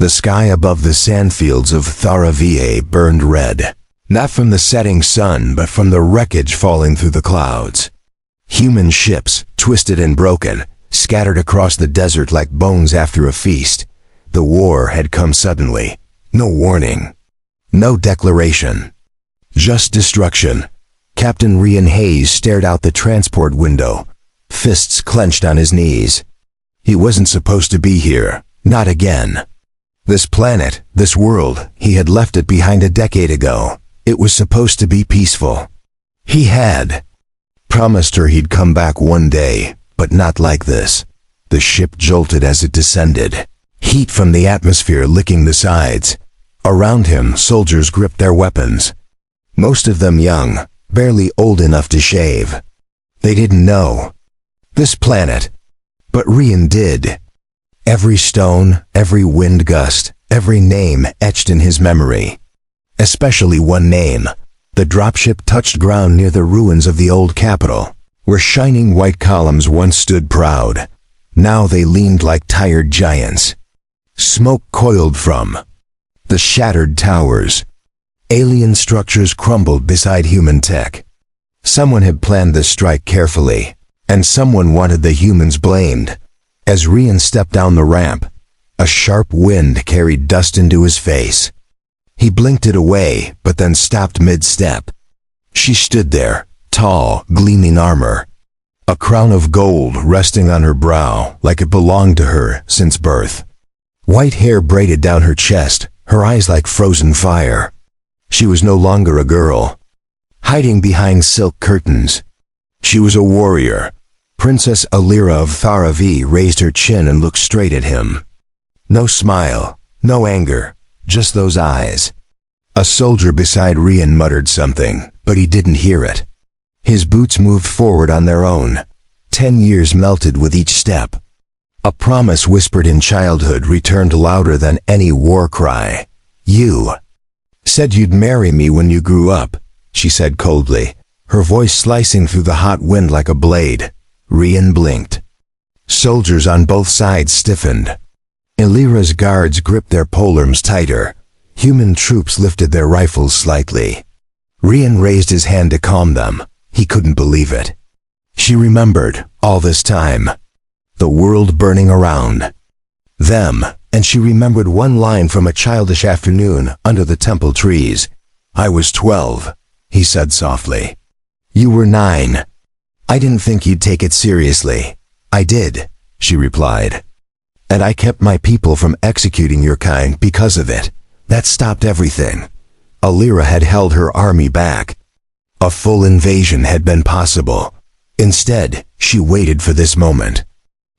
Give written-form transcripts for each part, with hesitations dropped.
The sky above the sandfields of Thara-Va burned red, not from the setting sun but from the wreckage falling through the clouds. Human ships, twisted and broken, scattered across the desert like bones after a feast. The war had come suddenly. No warning. No declaration. Just destruction. Captain Rian Hayes stared out the transport window, fists clenched on his knees. He wasn't supposed to be here. Not again. This planet, this world, he had left it behind a decade ago. It was supposed to be peaceful. He had promised her he'd come back one day, but not like this. The ship jolted as it descended, heat from the atmosphere licking the sides. Around him, soldiers gripped their weapons. Most of them young, barely old enough to shave. They didn't know this planet, but Rian did. Every stone, every wind gust, every name etched in his memory. Especially one name. The dropship touched ground near the ruins of the old capital, where shining white columns once stood proud. Now they leaned like tired giants. Smoke coiled from the shattered towers. Alien structures crumbled beside human tech. Someone had planned this strike carefully, and someone wanted the humans blamed. As Rian stepped down the ramp, a sharp wind carried dust into his face. He blinked it away, but then stopped mid-step. She stood there, tall, gleaming armor, a crown of gold resting on her brow like it belonged to her since birth. White hair braided down her chest, her eyes like frozen fire. She was no longer a girl, hiding behind silk curtains. She was a warrior. Princess Alira of Thara-Va raised her chin and looked straight at him. No smile, no anger, just those eyes. A soldier beside Rian muttered something, but he didn't hear it. His boots moved forward on their own. 10 years melted with each step. A promise whispered in childhood returned louder than any war cry. "You said you'd marry me when you grew up," she said coldly, her voice slicing through the hot wind like a blade. Rian blinked. Soldiers on both sides stiffened. Alira's guards gripped their polearms tighter. Human troops lifted their rifles slightly. Rian raised his hand to calm them. He couldn't believe it. She remembered, all this time, the world burning around them, and she remembered one line from a childish afternoon under the temple trees. "I was 12, he said softly. "You were 9. I didn't think you'd take it seriously." "I did," she replied. "And I kept my people from executing your kind because of it. That stopped everything." Alira had held her army back. A full invasion had been possible. Instead, she waited for this moment.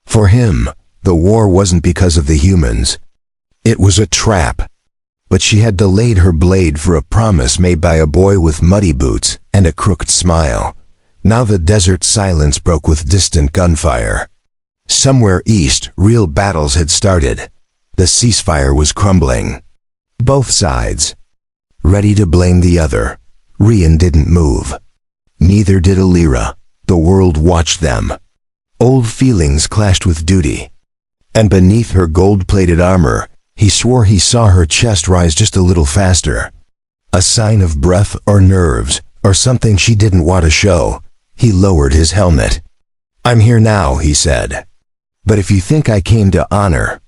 For him, the war wasn't because of the humans. It was a trap. But she had delayed her blade for a promise made by a boy with muddy boots and a crooked smile. Now the desert silence broke with distant gunfire. Somewhere east, real battles had started. The ceasefire was crumbling. Both sides, ready to blame the other. Rian didn't move. Neither did Alira. The world watched them. Old feelings clashed with duty. And beneath her gold-plated armor, he swore he saw her chest rise just a little faster. A sign of breath or nerves, or something she didn't want to show. He lowered his helmet. "I'm here now," he said. "But if you think I came to honor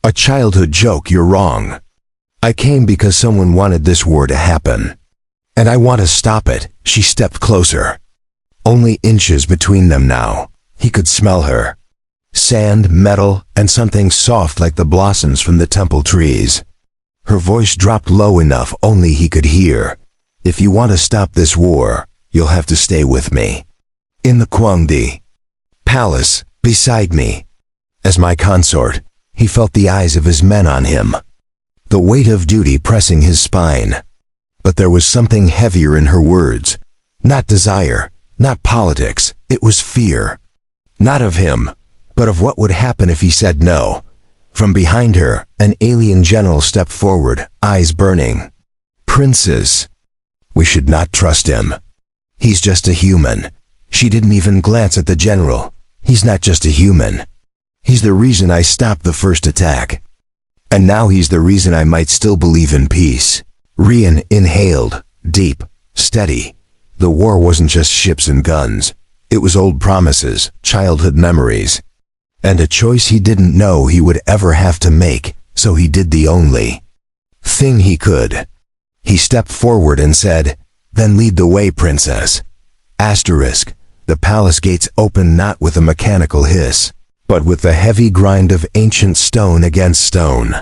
a childhood joke, you're wrong. I came because someone wanted this war to happen. And I want to stop it." She stepped closer. Only inches between them now. He could smell her. Sand, metal, and something soft like the blossoms from the temple trees. Her voice dropped low enough only he could hear. "If you want to stop this war, you'll have to stay with me. In the Kwangdi palace, beside me." As my consort, he felt the eyes of his men on him. The weight of duty pressing his spine. But there was something heavier in her words. Not desire, not politics, it was fear. Not of him, but of what would happen if he said no. From behind her, an alien general stepped forward, eyes burning. "Princess, we should not trust him. He's just a human." She didn't even glance at the general. "He's not just a human. He's the reason I stopped the first attack." And now he's the reason I might still believe in peace. Rian inhaled, deep, steady. The war wasn't just ships and guns. It was old promises, childhood memories, and a choice he didn't know he would ever have to make, so he did the only thing he could. He stepped forward and said, "Then lead the way, princess." Asterisk. The palace gates opened not with a mechanical hiss, but with the heavy grind of ancient stone against stone.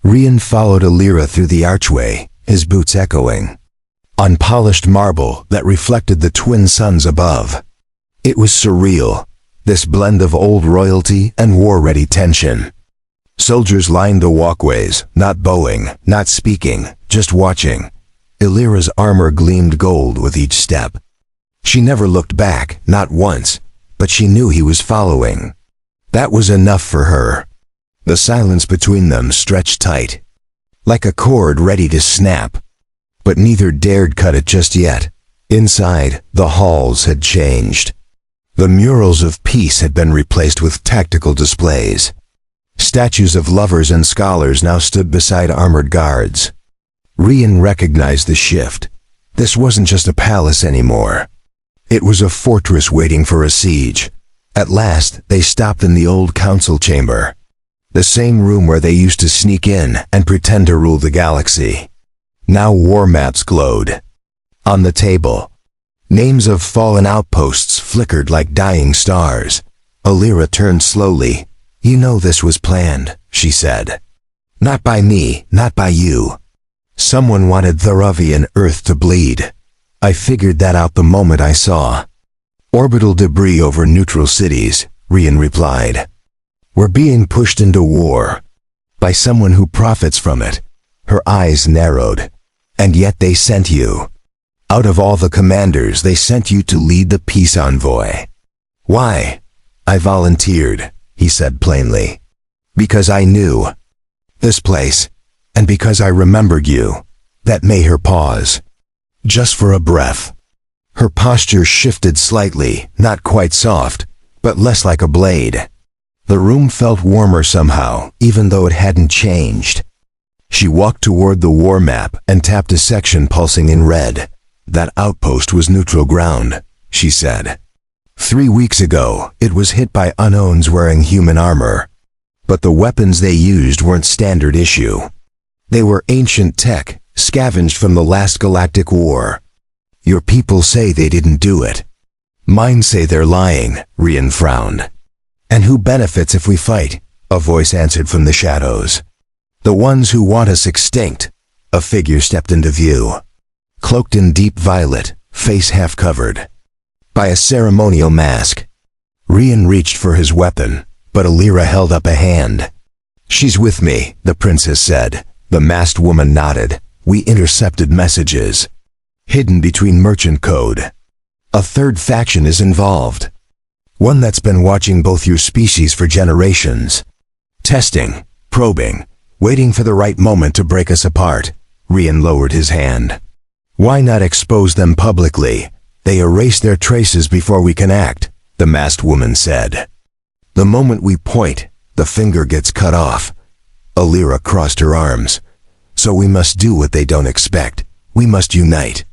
Rian followed Alira through the archway, his boots echoing on polished marble that reflected the twin suns above. It was surreal, this blend of old royalty and war-ready tension. Soldiers lined the walkways, not bowing, not speaking, just watching. Alira's armor gleamed gold with each step. She never looked back, not once, but she knew he was following. That was enough for her. The silence between them stretched tight, like a cord ready to snap. But neither dared cut it just yet. Inside, the halls had changed. The murals of peace had been replaced with tactical displays. Statues of lovers and scholars now stood beside armored guards. Rian recognized the shift. This wasn't just a palace anymore. It was a fortress waiting for a siege. At last, they stopped in the old council chamber, the same room where they used to sneak in and pretend to rule the galaxy. Now war maps glowed. On the table, names of fallen outposts flickered like dying stars. Alira turned slowly. "You know this was planned," she said. "Not by me, not by you. Someone wanted Thara-Va and Earth to bleed. I figured that out the moment I saw orbital debris over neutral cities," Rian replied. "We're being pushed into war by someone who profits from it." Her eyes narrowed. "And yet they sent you. Out of all the commanders, they sent you to lead the peace envoy." "Why?" "I volunteered," he said plainly. "Because I knew this place, and because I remembered you." That made her pause, just for a breath. Her posture shifted slightly, not quite soft, but less like a blade. The room felt warmer somehow, even though it hadn't changed. She walked toward the war map and tapped a section pulsing in red. "That outpost was neutral ground," she said. 3 weeks ago, it was hit by unknowns wearing human armor. But the weapons they used weren't standard issue. They were ancient tech, scavenged from the last galactic war. "Your people say they didn't do it." "Mine say they're lying," Rian frowned. "And who benefits if we fight?" a voice answered from the shadows. "The ones who want us extinct." A figure stepped into view, cloaked in deep violet, face half covered by a ceremonial mask. Rian reached for his weapon, but Alira held up a hand. "She's with me," the princess said. The masked woman nodded. "We intercepted messages hidden between merchant code. A third faction is involved. One that's been watching both your species for generations. Testing, probing, waiting for the right moment to break us apart." Rian lowered his hand. "Why not expose them publicly? They erase their traces before we can act," the masked woman said. "The moment we point, the finger gets cut off." Alira crossed her arms. "So we must do what they don't expect. We must unite.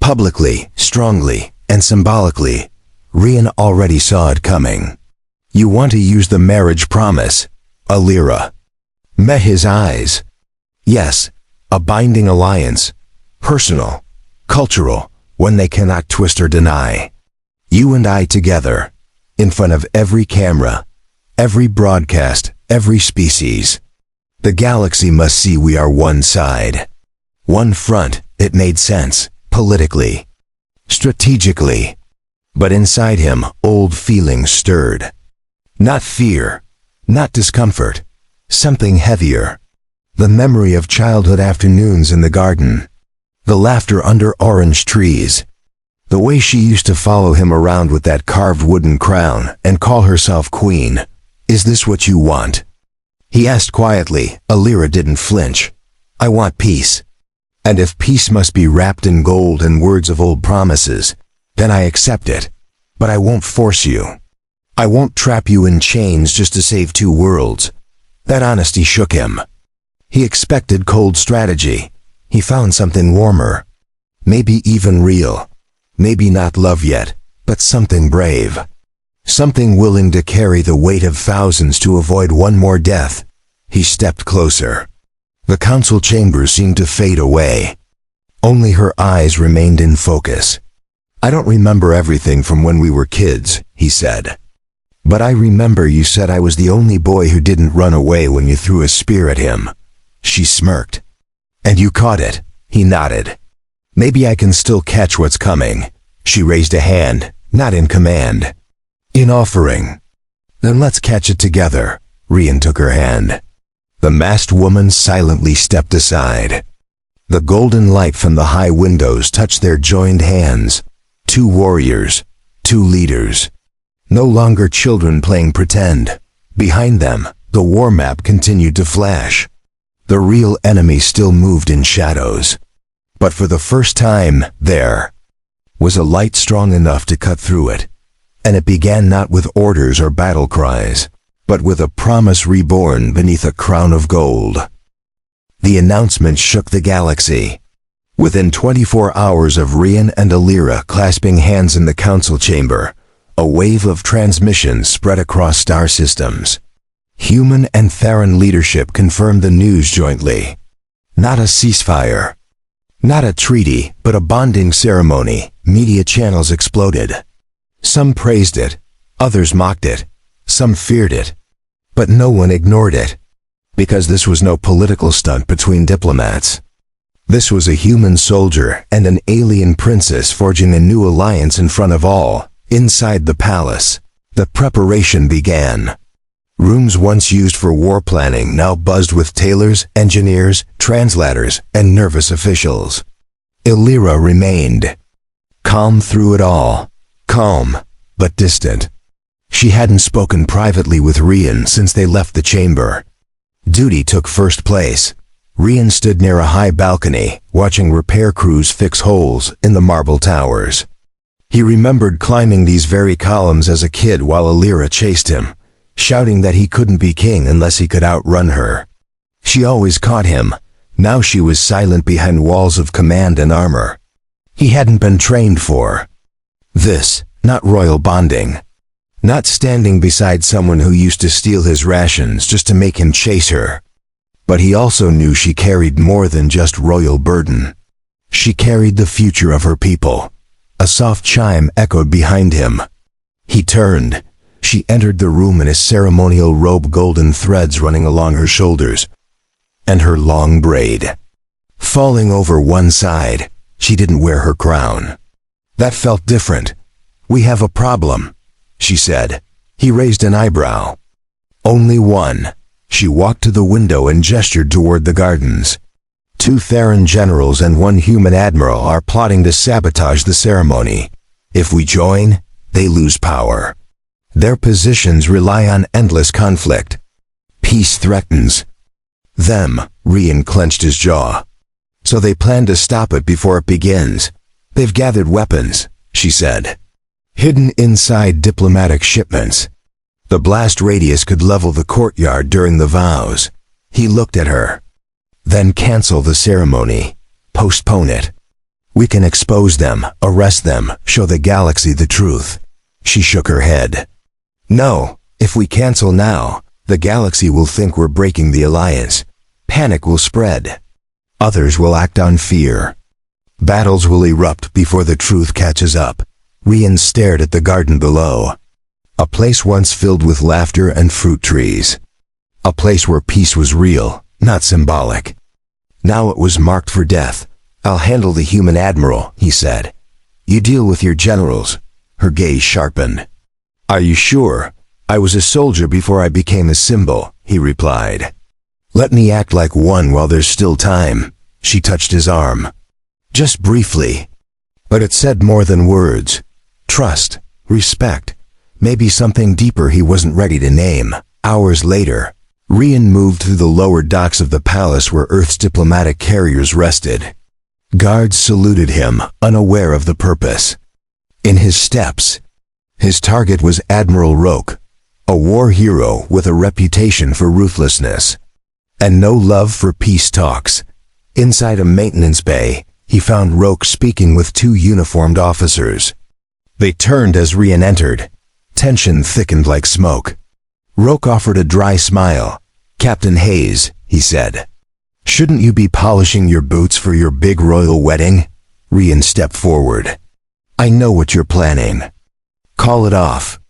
Publicly, strongly, and symbolically." Rian already saw it coming. "You want to use the marriage promise?" Alira met his eyes. "Yes, a binding alliance. Personal, cultural, one they cannot twist or deny. You and I together, in front of every camera, every broadcast, every species. The galaxy must see we are one side. One front." It made sense, politically, strategically. But inside him, old feelings stirred. Not fear, not discomfort, something heavier. The memory of childhood afternoons in the garden, the laughter under orange trees, the way she used to follow him around with that carved wooden crown and call herself queen. "Is this what you want?" he asked quietly. Alira didn't flinch. "I want peace. And if peace must be wrapped in gold and words of old promises, then I accept it. But I won't force you. I won't trap you in chains just to save 2 worlds." That honesty shook him. He expected cold strategy. He found something warmer. Maybe even real. Maybe not love yet, but something brave. Something willing to carry the weight of thousands to avoid one more death. He stepped closer. The council chamber seemed to fade away. Only her eyes remained in focus. "I don't remember everything from when we were kids," he said. "But I remember you said I was the only boy who didn't run away when you threw a spear at him." She smirked. "And you caught it," he nodded. "Maybe I can still catch what's coming." She raised a hand, not in command. "In offering." "Then let's catch it together." Rian took her hand. The masked woman silently stepped aside. The golden light from the high windows touched their joined hands. Two warriors, two leaders. No longer children playing pretend. Behind them, the war map continued to flash. The real enemy still moved in shadows. But for the first time, there was a light strong enough to cut through it. And it began not with orders or battle cries, but with a promise reborn beneath a crown of gold. The announcement shook the galaxy. Within 24 hours of Rian and Alira clasping hands in the council chamber, a wave of transmissions spread across star systems. Human and Theran leadership confirmed the news jointly. Not a ceasefire. Not a treaty, but a bonding ceremony. Media channels exploded. Some praised it, others mocked it, some feared it. But no one ignored it. Because this was no political stunt between diplomats. This was a human soldier and an alien princess forging a new alliance in front of all. Inside the palace, the preparation began. Rooms once used for war planning now buzzed with tailors, engineers, translators, and nervous officials. Alira remained. Calm through it all. Calm, but distant. She hadn't spoken privately with Rian since they left the chamber. Duty took first place. Rian stood near a high balcony, watching repair crews fix holes in the marble towers. He remembered climbing these very columns as a kid while Alira chased him, shouting that he couldn't be king unless he could outrun her. She always caught him. Now she was silent behind walls of command and armor. He hadn't been trained for this, not royal bonding. Not standing beside someone who used to steal his rations just to make him chase her. But he also knew she carried more than just royal burden. She carried the future of her people. A soft chime echoed behind him. He turned. She entered the room in a ceremonial robe, golden threads running along her shoulders, and her long braid falling over one side. She didn't wear her crown. That felt different. "We have a problem," she said. He raised an eyebrow. "Only one." She walked to the window and gestured toward the gardens. "Two Theran generals and one human admiral are plotting to sabotage the ceremony. If we join, they lose power. Their positions rely on endless conflict. Peace threatens them." Rian clenched his jaw. "So they plan to stop it before it begins. They've gathered weapons," she said. "Hidden inside diplomatic shipments. The blast radius could level the courtyard during the vows." He looked at her. "Then cancel the ceremony. Postpone it. We can expose them, arrest them, show the galaxy the truth." She shook her head. "No, if we cancel now, the galaxy will think we're breaking the alliance. Panic will spread. Others will act on fear. Battles will erupt before the truth catches up." Rian stared at the garden below. A place once filled with laughter and fruit trees. A place where peace was real, not symbolic. Now it was marked for death. "I'll handle the human admiral," he said. "You deal with your generals." Her gaze sharpened. "Are you sure? I was a soldier before I became a symbol," he replied. "Let me act like one while there's still time." She touched his arm. Just briefly. But it said more than words. Trust, respect, maybe something deeper he wasn't ready to name. Hours later, Rian moved through the lower docks of the palace where Earth's diplomatic carriers rested. Guards saluted him, unaware of the purpose. In his steps, his target was Admiral Roque, a war hero with a reputation for ruthlessness. and no love for peace talks. Inside a maintenance bay, he found Roke speaking with two uniformed officers. They turned as Rian entered. Tension thickened like smoke. Roke offered a dry smile. "Captain Hayes," he said, "shouldn't you be polishing your boots for your big royal wedding?" Rian stepped forward. "I know what you're planning. Call it off,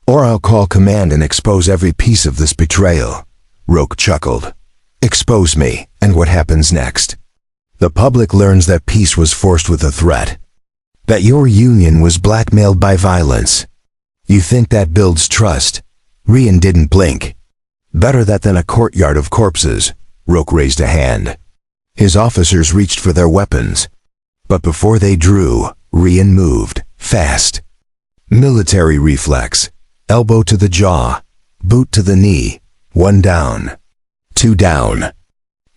or I'll call command and expose every piece of this betrayal." Roke chuckled. "Expose me, and what happens next? The public learns that peace was forced with a threat, that your union was blackmailed by violence. You think that builds trust?" Rian didn't blink. "Better that than a courtyard of corpses." Roke raised a hand. His officers reached for their weapons. But before they drew, Rian moved, fast. Military reflex. Elbow to the jaw. Boot to the knee. 1 down. 2 down.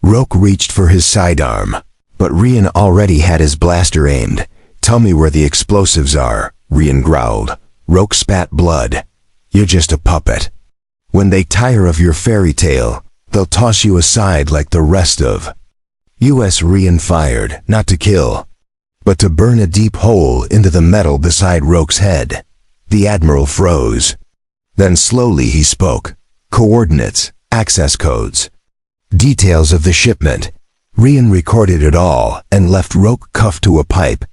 Roke reached for his sidearm. But Rian already had his blaster aimed. "Tell me where the explosives are," Rian growled. Roke spat blood. "You're just a puppet. When they tire of your fairy tale, they'll toss you aside like the rest of U.S. Rian fired, not to kill, but to burn a deep hole into the metal beside Roke's head. The Admiral froze. Then slowly he spoke. Coordinates, access codes, details of the shipment. Rian recorded it all and left Roke cuffed to a pipe.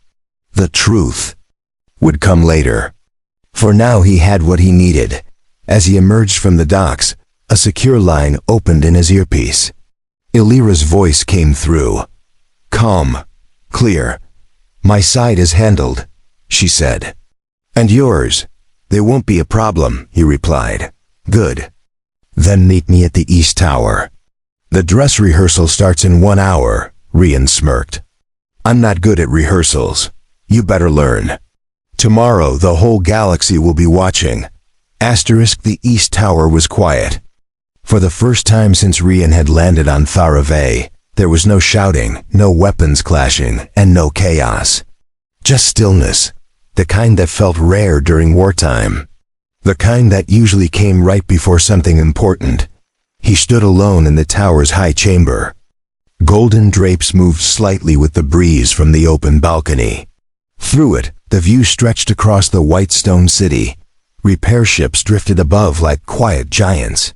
The truth would come later. For now he had what he needed. As he emerged from the docks, a secure line opened in his earpiece. Illyra's voice came through. "Calm. Clear. My side is handled," she said. "And yours?" "There won't be a problem," he replied. "Good. Then meet me at the East Tower." "The dress rehearsal starts in 1 hour," Rian smirked. "I'm not good at rehearsals. You better learn. Tomorrow the whole galaxy will be watching." The East Tower was quiet. For the first time since Rian had landed on Thara-Va, there was no shouting, no weapons clashing, and no chaos. Just stillness, the kind that felt rare during wartime. The kind that usually came right before something important. He stood alone in the tower's high chamber. Golden drapes moved slightly with the breeze from the open balcony. Through it, the view stretched across the white stone city. Repair ships drifted above like quiet giants.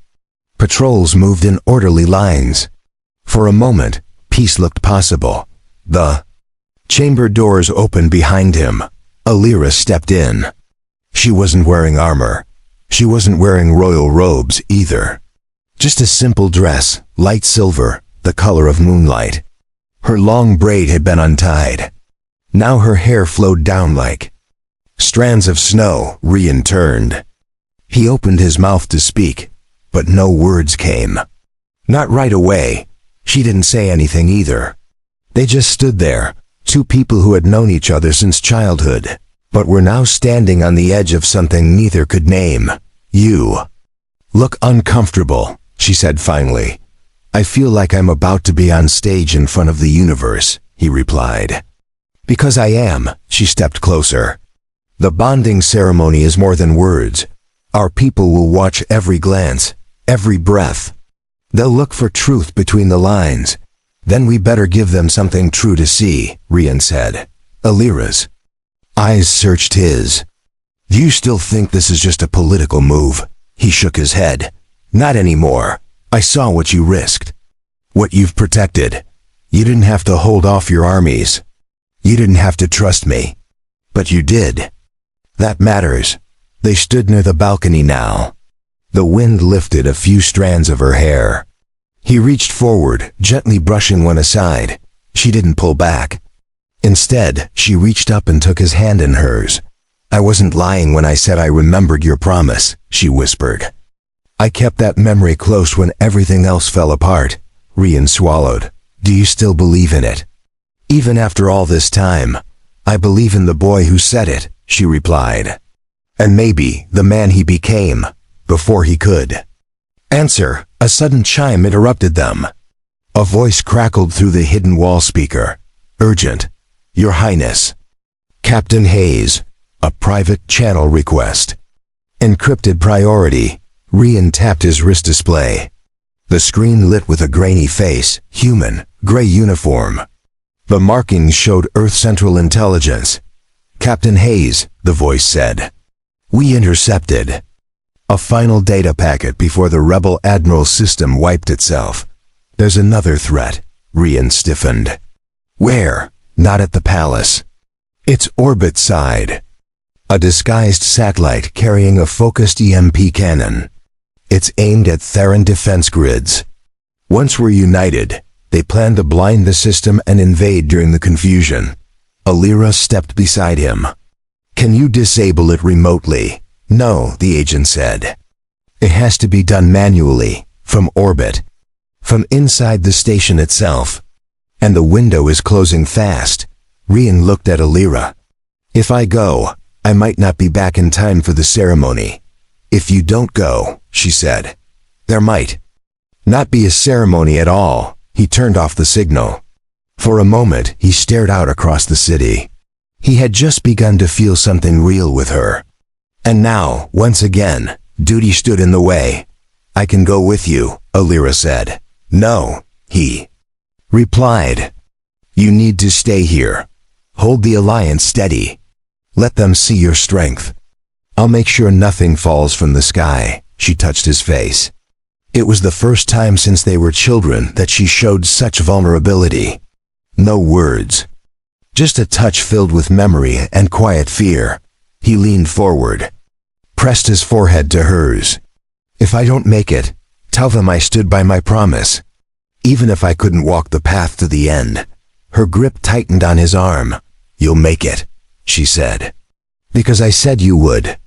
Patrols moved in orderly lines. For a moment, peace looked possible. The chamber doors opened behind him. Illyra stepped in. She wasn't wearing armor. She wasn't wearing royal robes either. Just a simple dress, light silver, the color of moonlight. Her long braid had been untied. Now her hair flowed down like strands of snow. Rian turned. He opened his mouth to speak, but no words came. Not right away. She didn't say anything either. They just stood there, two people who had known each other since childhood, but were now standing on the edge of something neither could name. "You look uncomfortable," she said finally. "I feel like I'm about to be on stage in front of the universe," he replied. "Because I am." She stepped closer. "The bonding ceremony is more than words. Our people will watch every glance, every breath. They'll look for truth between the lines. Then we better give them something true to see," Rian said. Illyra's eyes searched his. "Do you still think this is just a political move?" He shook his head. "Not anymore. I saw what you risked. What you've protected. You didn't have to hold off your armies. You didn't have to trust me. But you did. That matters." They stood near the balcony now. The wind lifted a few strands of her hair. He reached forward, gently brushing one aside. She didn't pull back. Instead, she reached up and took his hand in hers. "I wasn't lying when I said I remembered your promise," she whispered. "I kept that memory close when everything else fell apart." Rian swallowed. "Do you still believe in it?" "Even after all this time, I believe in the boy who said it," she replied. "And maybe the man he became, before he could." Answer. A sudden chime interrupted them. A voice crackled through the hidden wall speaker. "Urgent. Your Highness. Captain Hayes. A private channel request." Encrypted priority. Rian tapped his wrist display. The screen lit with a grainy face, human, gray uniform. The markings showed Earth Central Intelligence. "Captain Hayes," the voice said. "We intercepted a final data packet before the rebel admiral system wiped itself. There's another threat." Rian stiffened. "Where?" "Not at the palace. It's orbit side. A disguised satellite carrying a focused EMP cannon. It's aimed at Theran defense grids. Once we're united, they plan to blind the system and invade during the confusion." Alira stepped beside him. "Can you disable it remotely?" "No," the agent said. "It has to be done manually, from orbit, from inside the station itself. And the window is closing fast." Rian looked at Alira. "If I go, I might not be back in time for the ceremony." "If you don't go," she said, "there might not be a ceremony at all." He turned off the signal. For a moment, he stared out across the city. He had just begun to feel something real with her. And now, once again, duty stood in the way. "I can go with you," Alira said. "No," he replied. "You need to stay here. Hold the Alliance steady. Let them see your strength. I'll make sure nothing falls from the sky." She touched his face. It was the first time since they were children that she showed such vulnerability. No words. Just a touch filled with memory and quiet fear. He leaned forward, pressed his forehead to hers. "If I don't make it, tell them I stood by my promise. Even if I couldn't walk the path to the end." Her grip tightened on his arm. "You'll make it," she said. "Because I said you would.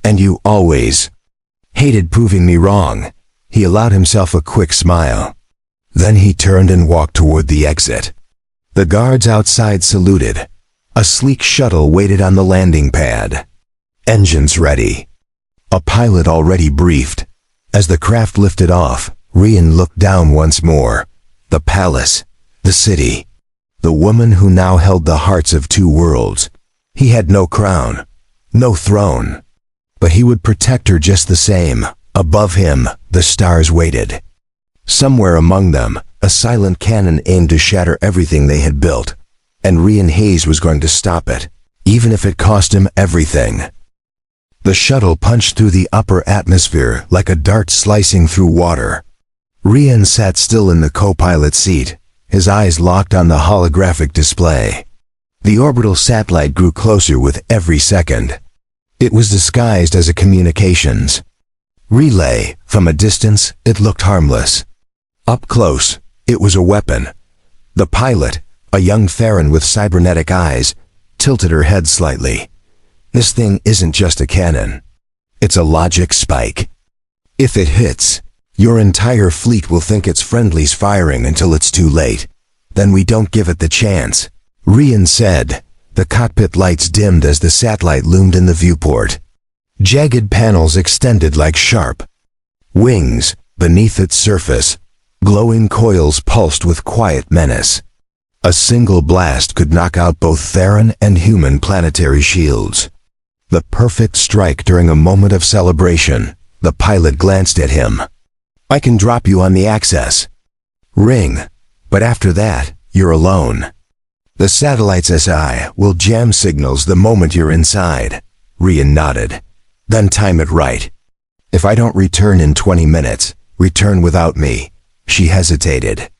And you always hated proving me wrong." He allowed himself a quick smile. Then he turned and walked toward the exit. The guards outside saluted. A sleek shuttle waited on the landing pad. Engines ready. A pilot already briefed. As the craft lifted off, Rian looked down once more. The palace, the city, the woman who now held the hearts of two worlds. He had no crown, no throne, but he would protect her just the same. Above him, the stars waited. Somewhere among them, a silent cannon aimed to shatter everything they had built, and Rian Hayes was going to stop it, even if it cost him everything. The shuttle punched through the upper atmosphere like a dart slicing through water. Rian sat still in the co-pilot seat, his eyes locked on the holographic display. The orbital satellite grew closer with every second. It was disguised as a communications relay. From a distance, it looked harmless. Up close, it was a weapon. The pilot, a young Theran with cybernetic eyes, tilted her head slightly. "This thing isn't just a cannon. It's a logic spike. If it hits, your entire fleet will think it's friendlies firing until it's too late. Then we don't give it the chance," Rian said. The cockpit lights dimmed as the satellite loomed in the viewport. Jagged panels extended like sharp wings beneath its surface. Glowing coils pulsed with quiet menace. A single blast could knock out both Theran and human planetary shields. The perfect strike during a moment of celebration. The pilot glanced at him. "I can drop you on the access ring, but after that, you're alone. The satellite's SI will jam signals the moment you're inside." Rian nodded. "Then time it right. If I don't return in 20 minutes, return without me." She hesitated.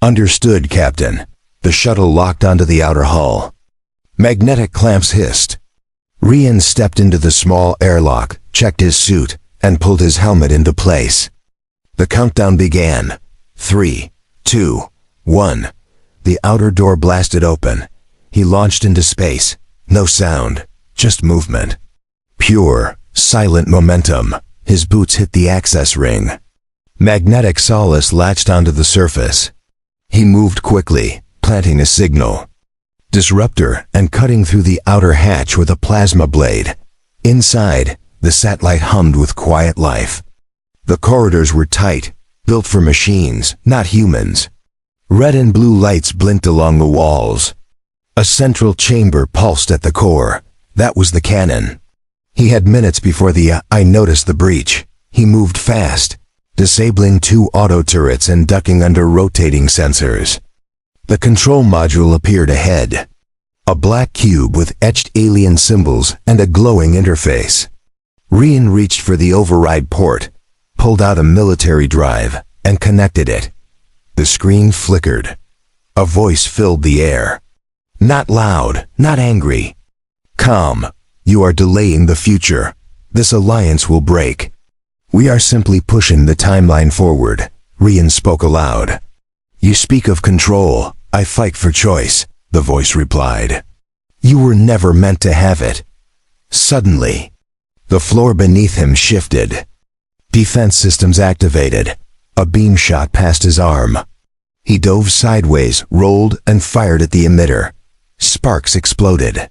"Understood, Captain." The shuttle locked onto the outer hull. Magnetic clamps hissed. Rian stepped into the small airlock, checked his suit, and pulled his helmet into place. The countdown began. 3, 2, 1. The outer door blasted open. He launched into space. No sound, just movement. Pure, silent momentum. His boots hit the access ring. Magnetic solace latched onto the surface. He moved quickly, planting a signal disruptor and cutting through the outer hatch with a plasma blade. Inside, the satellite hummed with quiet life. The corridors were tight, built for machines, not humans. Red and blue lights blinked along the walls. A central chamber pulsed at the core. That was the cannon. He had minutes before I noticed the breach. He moved fast, disabling 2 auto turrets and ducking under rotating sensors. The control module appeared ahead, a black cube with etched alien symbols and a glowing interface. Rian reached for the override port, pulled out a military drive, and connected it. The screen flickered. A voice filled the air. Not loud, not angry. Calm. You are delaying the future. This alliance will break. We are simply pushing the timeline forward, Rian spoke aloud. You speak of control. I fight for choice, the voice replied. You were never meant to have it. Suddenly, the floor beneath him shifted. Defense systems activated. A beam shot past his arm. He dove sideways, rolled, and fired at the emitter. Sparks exploded.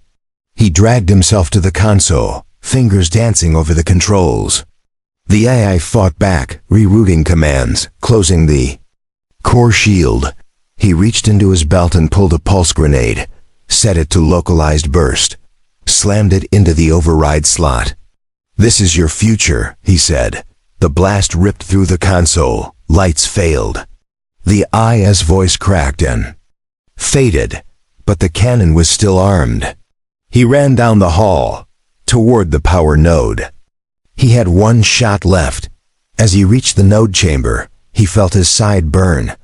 He dragged himself to the console, fingers dancing over the controls. The AI fought back, rerouting commands, closing the core shield. He reached into his belt and pulled a pulse grenade, set it to localized burst, slammed it into the override slot. This is your future, he said. The blast ripped through the console. Lights failed. The IS voice cracked and faded, but the cannon was still armed. He ran down the hall, toward the power node. He had 1 shot left. As he reached the node chamber, he felt his side burn.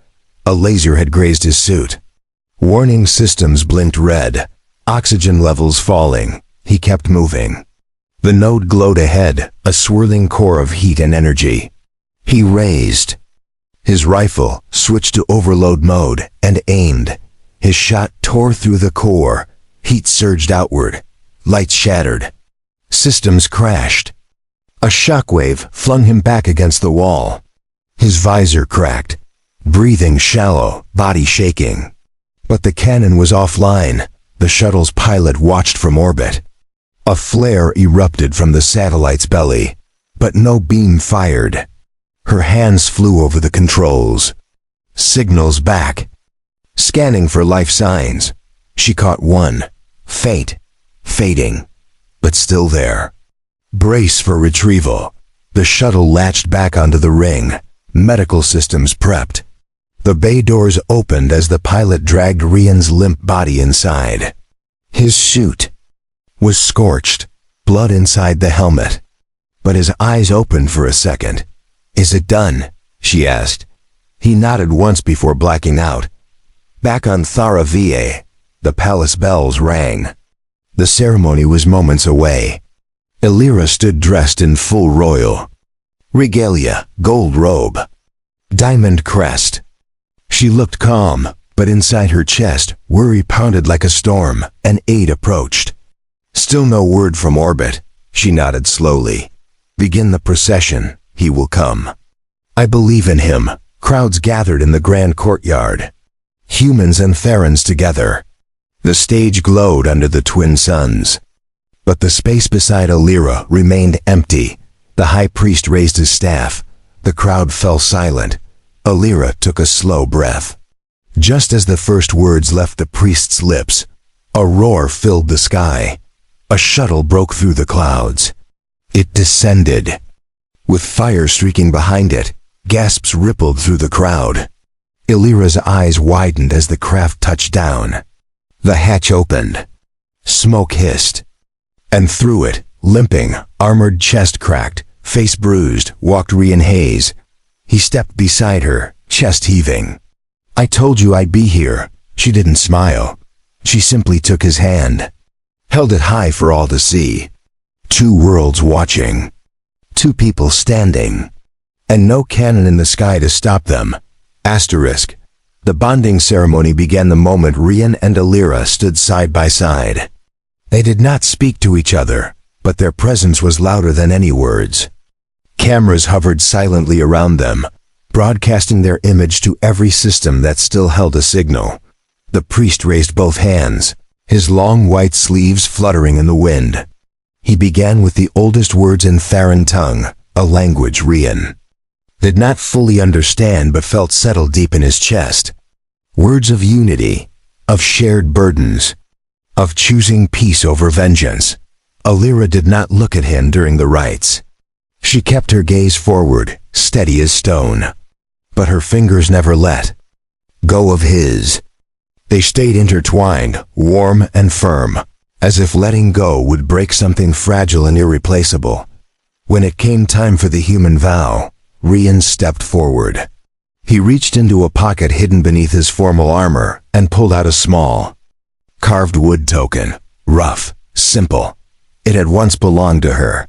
A laser had grazed his suit. Warning systems blinked red, oxygen levels falling. He kept moving. The node glowed ahead, a swirling core of heat and energy. He raised his rifle, switched to overload mode, and aimed. His shot tore through the core. Heat surged outward. Lights shattered. Systems crashed. A shockwave flung him back against the wall. His visor cracked. Breathing shallow, body shaking. But the cannon was offline. The shuttle's pilot watched from orbit. A flare erupted from the satellite's belly, but no beam fired. Her hands flew over the controls. Signals back. Scanning for life signs. She caught one. Faint. Fading. But still there. Brace for retrieval. The shuttle latched back onto the ring. Medical systems prepped. The bay doors opened as the pilot dragged Rian's limp body inside. His suit was scorched, blood inside the helmet. But his eyes opened for a second. Is it done? She asked. He nodded once before blacking out. Back on Thara-Va, the palace bells rang. The ceremony was moments away. Elira stood dressed in full royal regalia, gold robe, diamond crest. She looked calm, but inside her chest, worry pounded like a storm. An aide approached. Still no word from orbit. She nodded slowly. Begin the procession. He will come. I believe in him. Crowds gathered in the grand courtyard. Humans and Tharans together. The stage glowed under the twin suns. But the space beside Elira remained empty. The high priest raised his staff. The crowd fell silent. Elira took a slow breath. Just as the first words left the priest's lips, a roar filled the sky. A shuttle broke through the clouds. It descended. With fire streaking behind it, gasps rippled through the crowd. Elira's eyes widened as the craft touched down. The hatch opened. Smoke hissed. And through it, limping, armored chest cracked, face bruised, walked Rian Hayes. He stepped beside her, chest heaving. I told you I'd be here. She didn't smile. She simply took his hand. Held it high for all to see. 2 worlds watching. 2 people standing. And no cannon in the sky to stop them. Asterisk. The bonding ceremony began the moment Rian and Elira stood side by side. They did not speak to each other, but their presence was louder than any words. Cameras hovered silently around them, broadcasting their image to every system that still held a signal. The priest raised both hands, his long white sleeves fluttering in the wind. He began with the oldest words in Tharan tongue, a language Rian did not fully understand but felt settle deep in his chest. Words of unity, of shared burdens, of choosing peace over vengeance. Elira did not look at him during the rites. She kept her gaze forward, steady as stone. But her fingers never let go of his. They stayed intertwined, warm and firm, as if letting go would break something fragile and irreplaceable. When it came time for the human vow, Rian stepped forward. He reached into a pocket hidden beneath his formal armor and pulled out a small, carved wood token, rough, simple. It had once belonged to her.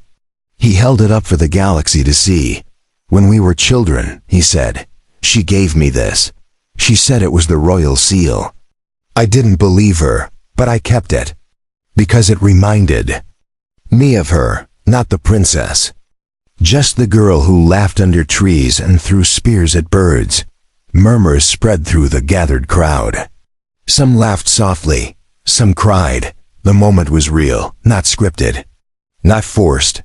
He held it up for the galaxy to see. "When we were children," he said, "she gave me this. She said it was the royal seal." I didn't believe her, but I kept it. Because it reminded me of her, not the princess. Just the girl who laughed under trees and threw spears at birds. Murmurs spread through the gathered crowd. Some laughed softly, some cried. The moment was real, not scripted, not forced.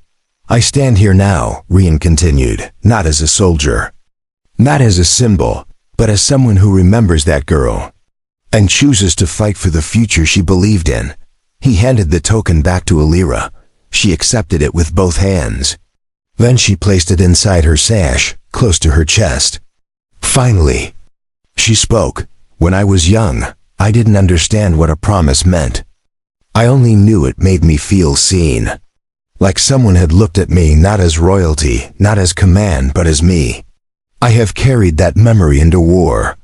"I stand here now," Rian continued, "not as a soldier, not as a symbol, but as someone who remembers that girl and chooses to fight for the future she believed in." He handed the token back to Alira. She accepted it with both hands. Then she placed it inside her sash, close to her chest. Finally, she spoke. "When I was young, I didn't understand what a promise meant. I only knew it made me feel seen. Like someone had looked at me not as royalty, not as command, but as me. I have carried that memory into war.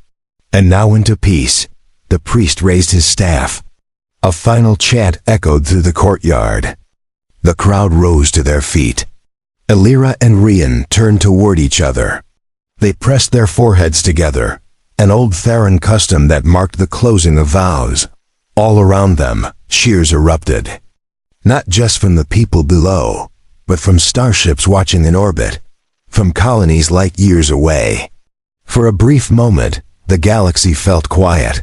And now into peace." The priest raised his staff. A final chant echoed through the courtyard. The crowd rose to their feet. Alira and Rian turned toward each other. They pressed their foreheads together, an old Theran custom that marked the closing of vows. All around them, cheers erupted. Not just from the people below, but from starships watching in orbit, from colonies light years away. For a brief moment, the galaxy felt quiet,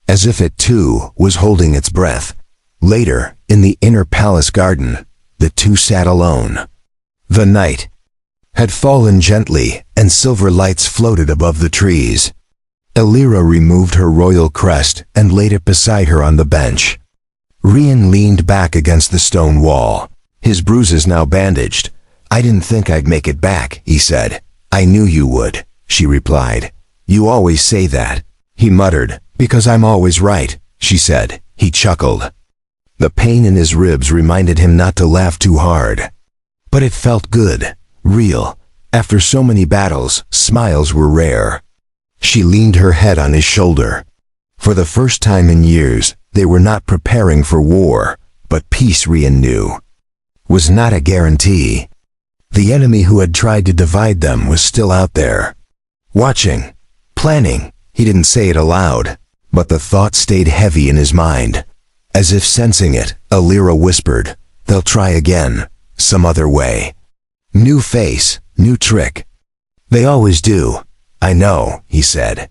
as if it too was holding its breath. Later, in the inner palace garden, the two sat alone. The night had fallen gently, and silver lights floated above the trees. Alira removed her royal crest and laid it beside her on the bench. Rian leaned back against the stone wall, his bruises now bandaged. "I didn't think I'd make it back," he said. "I knew you would," she replied. "You always say that." He muttered. "Because I'm always right," she said. He chuckled. The pain in his ribs reminded him not to laugh too hard. But it felt good, real. After so many battles, smiles were rare. She leaned her head on his shoulder. For the first time in years, they were not preparing for war, but peace, Rian knew, was not a guarantee. The enemy who had tried to divide them was still out there, watching, planning. He didn't say it aloud, but the thought stayed heavy in his mind. As if sensing it, Alira whispered, "They'll try again, some other way. New face, new trick. They always do." "I know," he said.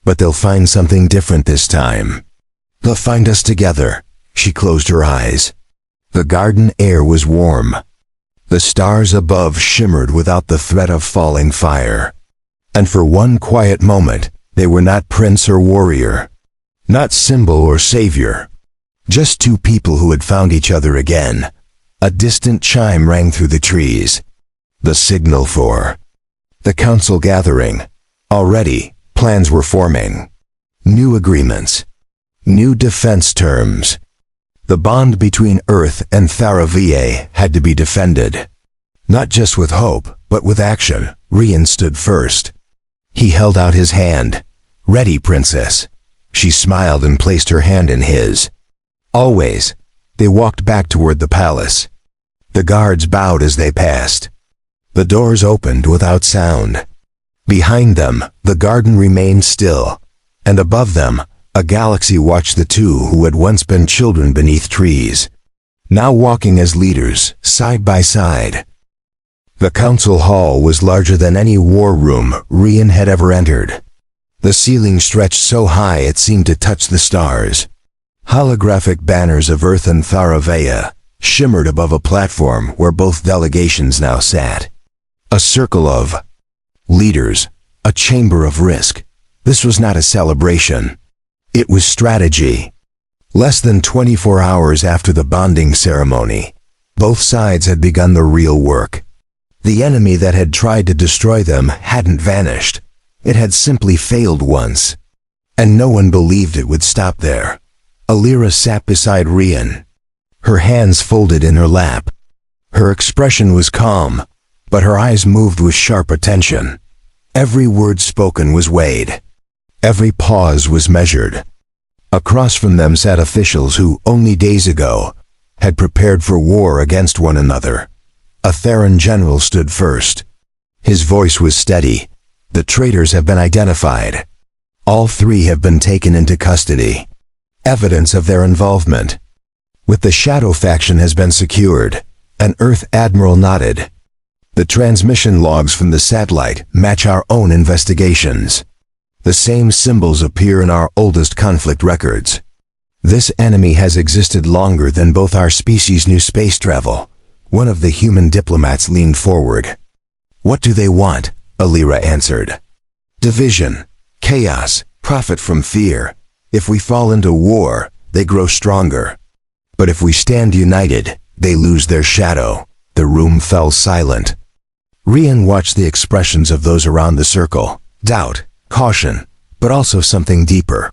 "But they'll find something different this time. They'll find us together." She closed her eyes. The garden air was warm. The stars above shimmered without the threat of falling fire. And for one quiet moment, they were not prince or warrior, not symbol or savior. Just two people who had found each other again. A distant chime rang through the trees. The signal for the council gathering. Already, plans were forming. New agreements. New defense terms. The bond between Earth and Thara-Va had to be defended. Not just with hope, but with action. Rian stood first. He held out his hand. "Ready, princess." She smiled and placed her hand in his. "Always." They walked back toward the palace. The guards bowed as they passed. The doors opened without sound. Behind them, the garden remained still, and above them, a galaxy watched the two who had once been children beneath trees, now walking as leaders, side by side. The council hall was larger than any war room Rian had ever entered. The ceiling stretched so high it seemed to touch the stars. Holographic banners of Earth and Thara-Va shimmered above a platform where both delegations now sat. A circle of leaders, a chamber of risk. This was not a celebration. It was strategy. Less than 24 hours after the bonding ceremony, both sides had begun the real work. The enemy that had tried to destroy them hadn't vanished. It had simply failed once. And no one believed it would stop there. Alira sat beside Rian, her hands folded in her lap. Her expression was calm, but her eyes moved with sharp attention. Every word spoken was weighed. Every pause was measured. Across from them sat officials who, only days ago, had prepared for war against one another. A Theran general stood first. His voice was steady. The traitors have been identified. All three have been taken into custody. Evidence of their involvement with the Shadow faction has been secured. An Earth admiral nodded. The transmission logs from the satellite match our own investigations. The same symbols appear in our oldest conflict records. This enemy has existed longer than both our species knew space travel. One of the human diplomats leaned forward. What do they want? Alira answered. Division, chaos, profit from fear. If we fall into war, they grow stronger. But if we stand united, they lose their shadow. The room fell silent. Rian watched the expressions of those around the circle. Doubt, caution, but also something deeper.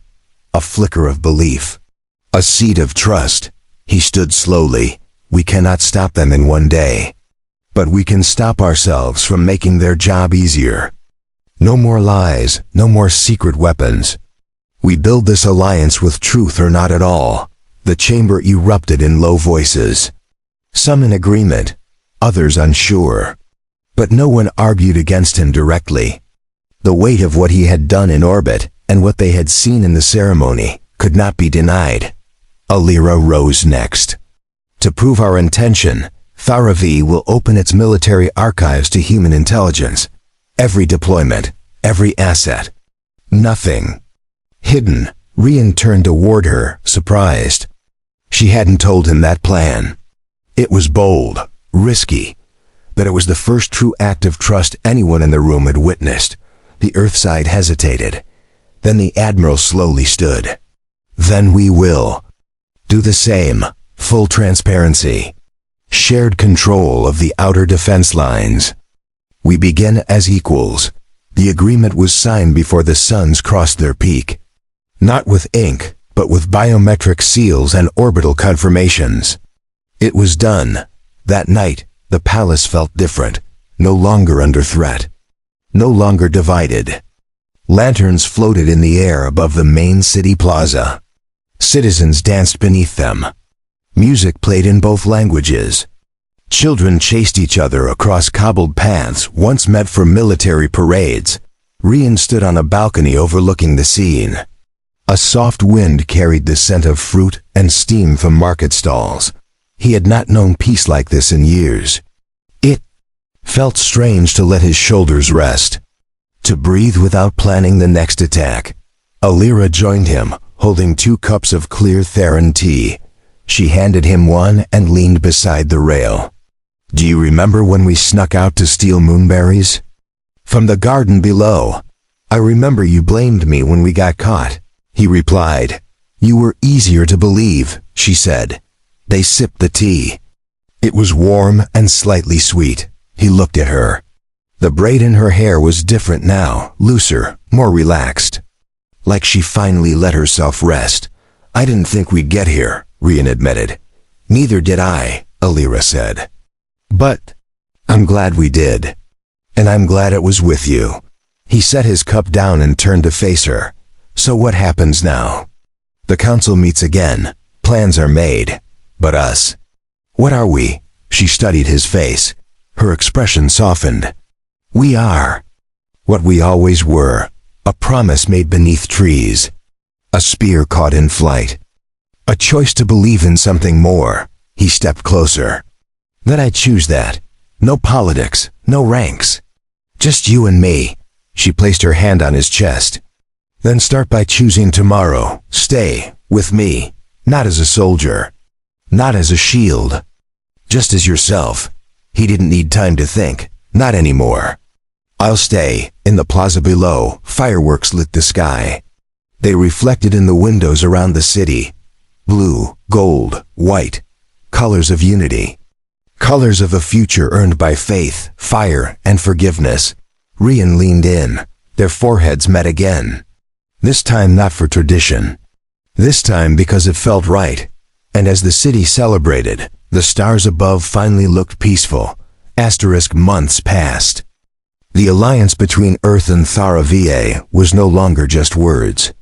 A flicker of belief. A seed of trust. He stood slowly. We cannot stop them in one day. But we can stop ourselves from making their job easier. No more lies, no more secret weapons. We build this alliance with truth or not at all. The chamber erupted in low voices. Some in agreement, others unsure. But no one argued against him directly. The weight of what he had done in orbit and what they had seen in the ceremony could not be denied. Alira rose next. To prove our intention, Thara-Va will open its military archives to human intelligence. Every deployment, every asset. Nothing hidden. Rian turned toward her, surprised. She hadn't told him that plan. It was bold, risky, but it was the first true act of trust anyone in the room had witnessed. The Earthside hesitated. Then the Admiral slowly stood. Then we will do the same. Full transparency. Shared control of the outer defense lines. We begin as equals. The agreement was signed before the suns crossed their peak. Not with ink, but with biometric seals and orbital confirmations. It was done. That night, the palace felt different, no longer under threat, no longer divided. Lanterns floated in the air above the main city plaza. Citizens danced beneath them. Music played in both languages. Children chased each other across cobbled paths once meant for military parades. Rian stood on a balcony overlooking the scene. A soft wind carried the scent of fruit and steam from market stalls. He had not known peace like this in years. It felt strange to let his shoulders rest, to breathe without planning the next attack. Alira joined him, holding 2 cups of clear Theran tea. She handed him one and leaned beside the rail. Do you remember when we snuck out to steal moonberries? From the garden below. I remember you blamed me when we got caught. He replied. You were easier to believe, she said. They sipped the tea. It was warm and slightly sweet. He looked at her. The braid in her hair was different now, looser, more relaxed. Like she finally let herself rest. I didn't think we'd get here, Rian admitted. Neither did I, Alira said. But I'm glad we did. And I'm glad it was with you. He set his cup down and turned to face her. So what happens now? The council meets again. Plans are made. But us? What are we? She studied his face. Her expression softened. We are what we always were. A promise made beneath trees. A spear caught in flight. A choice to believe in something more. He stepped closer. Then I choose that. No politics, no ranks. Just you and me. She placed her hand on his chest. Then start by choosing tomorrow. Stay with me. Not as a soldier. Not as a shield. Just as yourself. He didn't need time to think. Not anymore. I'll stay. In the plaza below, fireworks lit the sky. They reflected in the windows around the city. Blue, gold, white. Colors of unity. Colors of a future earned by faith, fire, and forgiveness. Rian leaned in. Their foreheads met again. This time not for tradition. This time because it felt right. And as the city celebrated, the stars above finally looked peaceful. Months passed. The alliance between Earth and Thara-Va was no longer just words.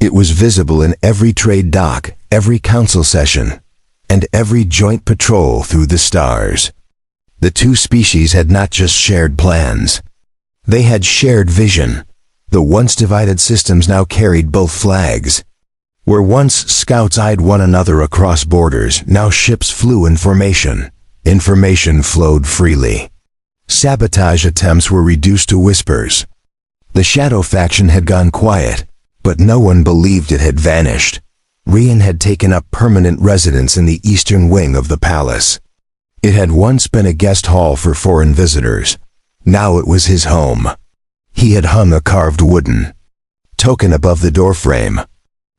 It was visible in every trade dock, every council session, and every joint patrol through the stars. The two species had not just shared plans. They had shared vision. The once divided systems now carried both flags. Where once scouts eyed one another across borders, now ships flew in formation. Information flowed freely. Sabotage attempts were reduced to whispers. The Shadow faction had gone quiet, but no one believed it had vanished. Rian had taken up permanent residence in the eastern wing of the palace. It had once been a guest hall for foreign visitors. Now it was his home. He had hung a carved wooden token above the doorframe.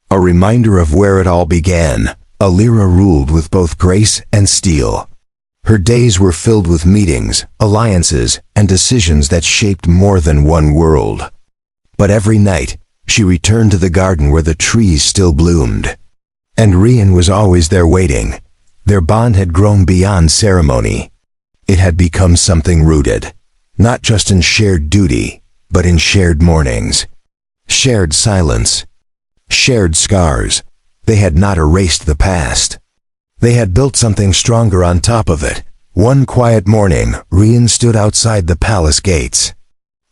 A reminder of where it all began. Alira ruled with both grace and steel. Her days were filled with meetings, alliances, and decisions that shaped more than one world. But every night, she returned to the garden where the trees still bloomed. And Rian was always there waiting. Their bond had grown beyond ceremony. It had become something rooted, not just in shared duty, but in shared mornings. Shared silence. Shared scars. They had not erased the past. They had built something stronger on top of it. One quiet morning, Rian stood outside the palace gates.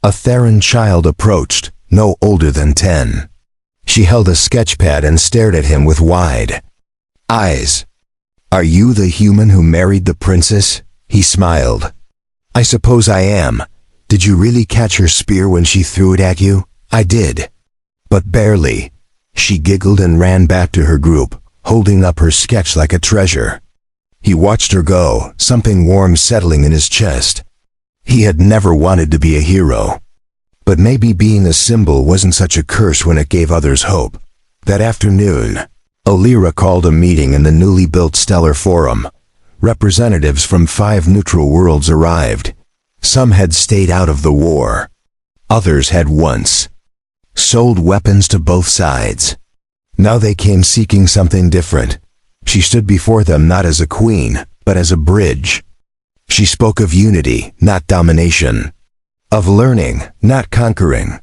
A Theran child approached, no older than 10. She held a sketchpad and stared at him with wide eyes. "Are you the human who married the princess?" He smiled. "I suppose I am. Did you really catch her spear when she threw it at you?" "I did. But barely." She giggled and ran back to her group, holding up her sketch like a treasure. He watched her go, something warm settling in his chest. He had never wanted to be a hero. But maybe being a symbol wasn't such a curse when it gave others hope. That afternoon, Alira called a meeting in the newly built Stellar Forum. Representatives from 5 neutral worlds arrived. Some had stayed out of the war. Others had once sold weapons to both sides. Now they came seeking something different. She stood before them not as a queen, but as a bridge. She spoke of unity, not domination. Of learning, not conquering.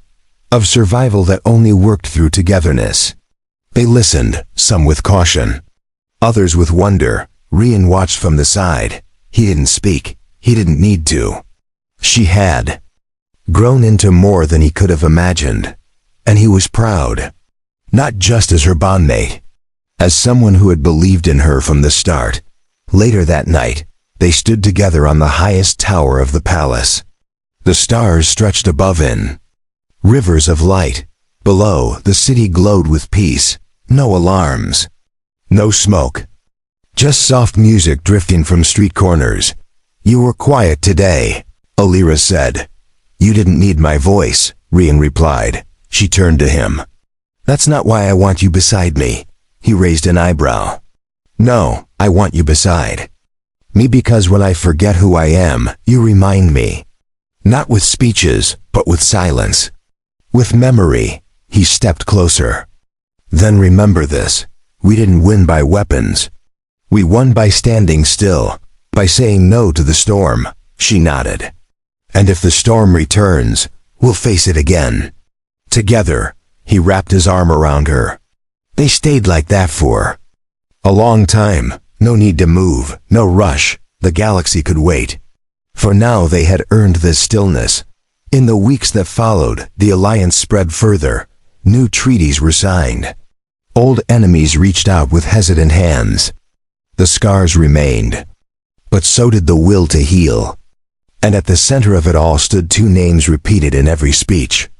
Of survival that only worked through togetherness. They listened, some with caution. Others with wonder. Rian watched from the side. He didn't speak. He didn't need to. She had grown into more than he could have imagined. And he was proud. Not just as her bondmate. As someone who had believed in her from the start. Later that night, they stood together on the highest tower of the palace. The stars stretched above in rivers of light. Below, the city glowed with peace. No alarms. No smoke. Just soft music drifting from street corners. "You were quiet today," Alira said. "You didn't need my voice," Rian replied. She turned to him. "That's not why I want you beside me." He raised an eyebrow. "No, I want you beside me because when I forget who I am, you remind me. Not with speeches, but with silence. With memory." He stepped closer. "Then remember this. We didn't win by weapons. We won by standing still, by saying no to the storm." She nodded. "And if the storm returns, we'll face it again. Together." He wrapped his arm around her. They stayed like that for a long time. No need to move, no rush. The galaxy could wait. For now they had earned this stillness. In the weeks that followed, the alliance spread further. New treaties were signed. Old enemies reached out with hesitant hands. The scars remained. But so did the will to heal. And at the center of it all stood 2 names repeated in every speech.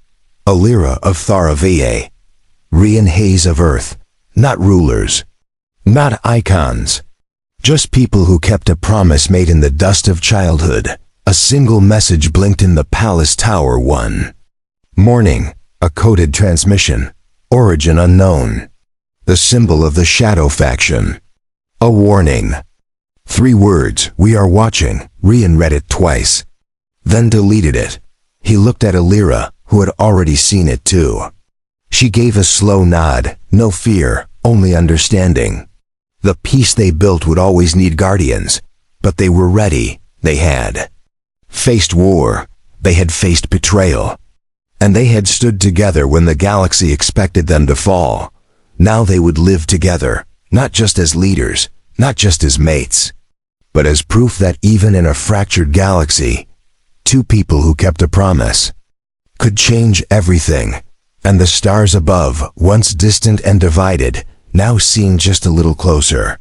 Alira of Thara-Va, Rian Hayes of Earth. Not rulers. Not icons. Just people who kept a promise made in the dust of childhood. A single message blinked in the palace tower. 1 morning, a coded transmission. Origin unknown. The symbol of the Shadow faction. A warning. 3 words, "We are watching." Rian read it twice, then deleted it. He looked at Alira, who had already seen it too. She gave a slow nod, no fear, only understanding. The peace they built would always need guardians, but they were ready. They had faced war, they had faced betrayal, and they had stood together when the galaxy expected them to fall. Now they would live together, not just as leaders, not just as mates, but as proof that even in a fractured galaxy, 2 people who kept a promise could change everything. And the stars above, once distant and divided, now seemed just a little closer.